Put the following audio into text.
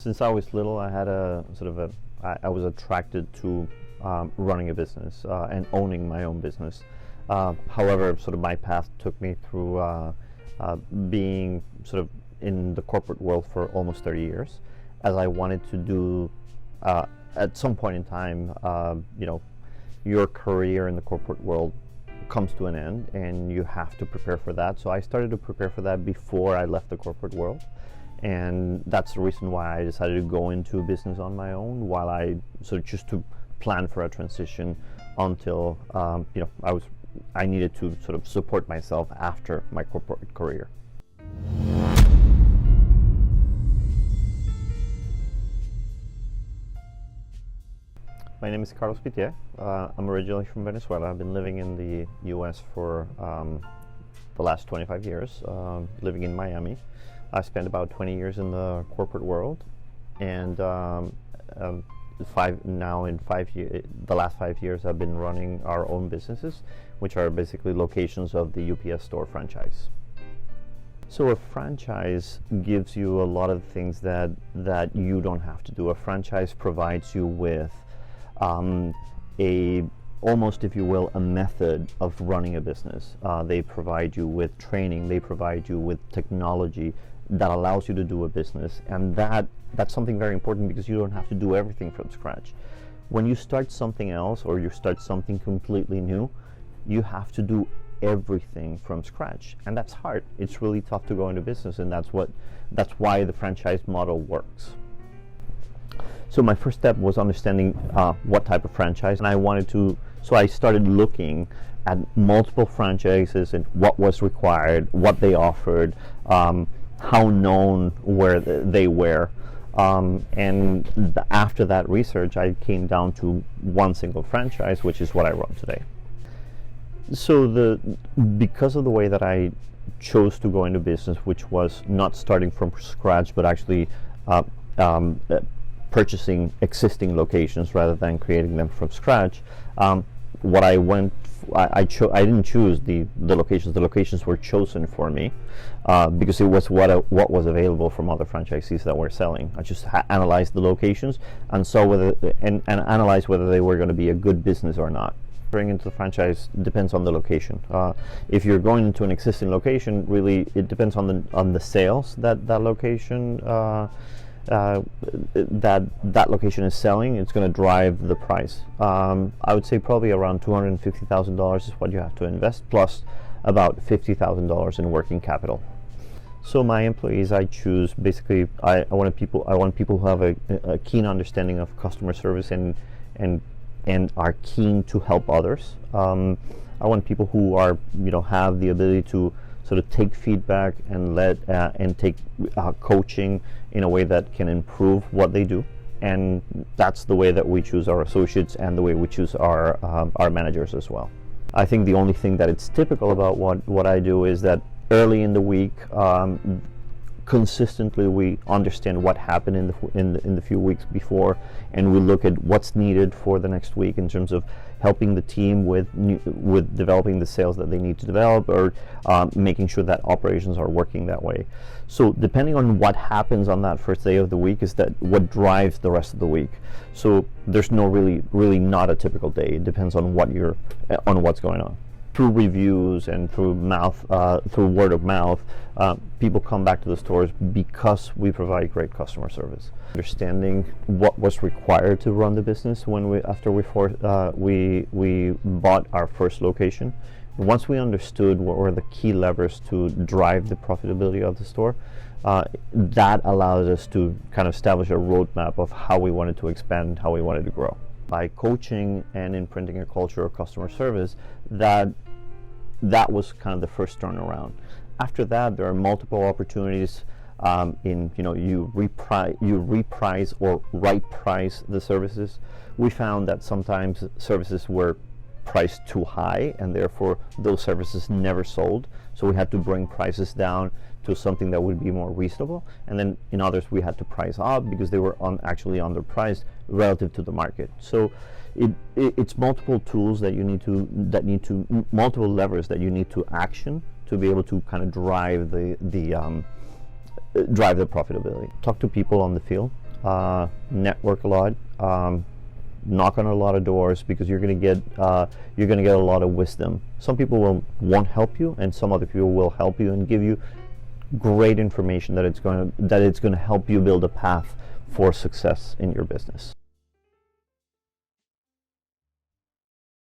Since I was little, I had I was attracted to running a business and owning my own business. However, sort of my path took me through being sort of in the corporate world for almost 30 years, as I wanted to do at some point in time, your career in the corporate world comes to an end and you have to prepare for that. So I started to prepare for that before I left the corporate world. And that's the reason why I decided to go into business on my own, while I sort of just to plan for a transition until I needed to sort of support myself after my corporate career. My name is Carlos Pitié. I'm originally from Venezuela. I've been living in the U.S. for the last 25 years, living in Miami. I spent about 20 years in the corporate world, and the last 5 years I've been running our own businesses, which are basically locations of the UPS store franchise. So a franchise gives you a lot of things that you don't have to do. A franchise provides you with almost, if you will, a method of running a business. They provide you with training, they provide you with technology that allows you to do a business, and that's something very important, because you don't have to do everything from scratch. When you start something else or you start something completely new, you have to do everything from scratch, and that's hard. It's really tough to go into business, and that's why the franchise model works. So my first step was understanding what type of franchise, and I started looking at multiple franchises and what was required, what they offered, how known they were, and after that research, I came down to one single franchise, which is what I run today. So because of the way that I chose to go into business, which was not starting from scratch, but actually purchasing existing locations rather than creating them from scratch, I didn't choose the locations. The locations were chosen for me because it was what was available from other franchisees that were selling. I just analyzed the locations and saw and analyzed whether they were going to be a good business or not. Bring into the franchise depends on the location. If you're going into an existing location, really it depends on the sales that location that location is selling. It's going to drive the price. I would say probably around $250,000 is what you have to invest, plus about $50,000 in working capital. So my employees, I choose basically. I want people who have a keen understanding of customer service and are keen to help others. I want people who are have the ability to sort of take feedback and take coaching in a way that can improve what they do, and that's the way that we choose our associates and the way we choose our managers as well. I think the only thing that it's typical about what I do is that early in the week, consistently we understand what happened in the few weeks before, and we look at what's needed for the next week in terms of helping the team with developing the sales that they need to develop, or making sure that operations are working that way. So depending on what happens on that first day of the week is that what drives the rest of the week. So there's no really not a typical day. It depends on what's going on. Through reviews and through word of mouth, people come back to the stores because we provide great customer service. Understanding what was required to run the business after we bought our first location. Once we understood what were the key levers to drive the profitability of the store, that allows us to kind of establish a roadmap of how we wanted to expand, how we wanted to grow. By coaching and imprinting a culture of customer service, that was kind of the first turnaround. After that, there are multiple opportunities you reprice or right price the services. We found that sometimes services were priced too high, and therefore those services never sold. So we had to bring prices down to something that would be more reasonable, and then in others we had to price up because they were actually underpriced relative to the market. So it's multiple tools that multiple levers that you need to action to be able to kind of drive the profitability. Talk to people on the field. network a lot, knock on a lot of doors, because you're going to get a lot of wisdom. Some people won't help you, and some other people will help you and give you great information that it's going to help you build a path for success in your business.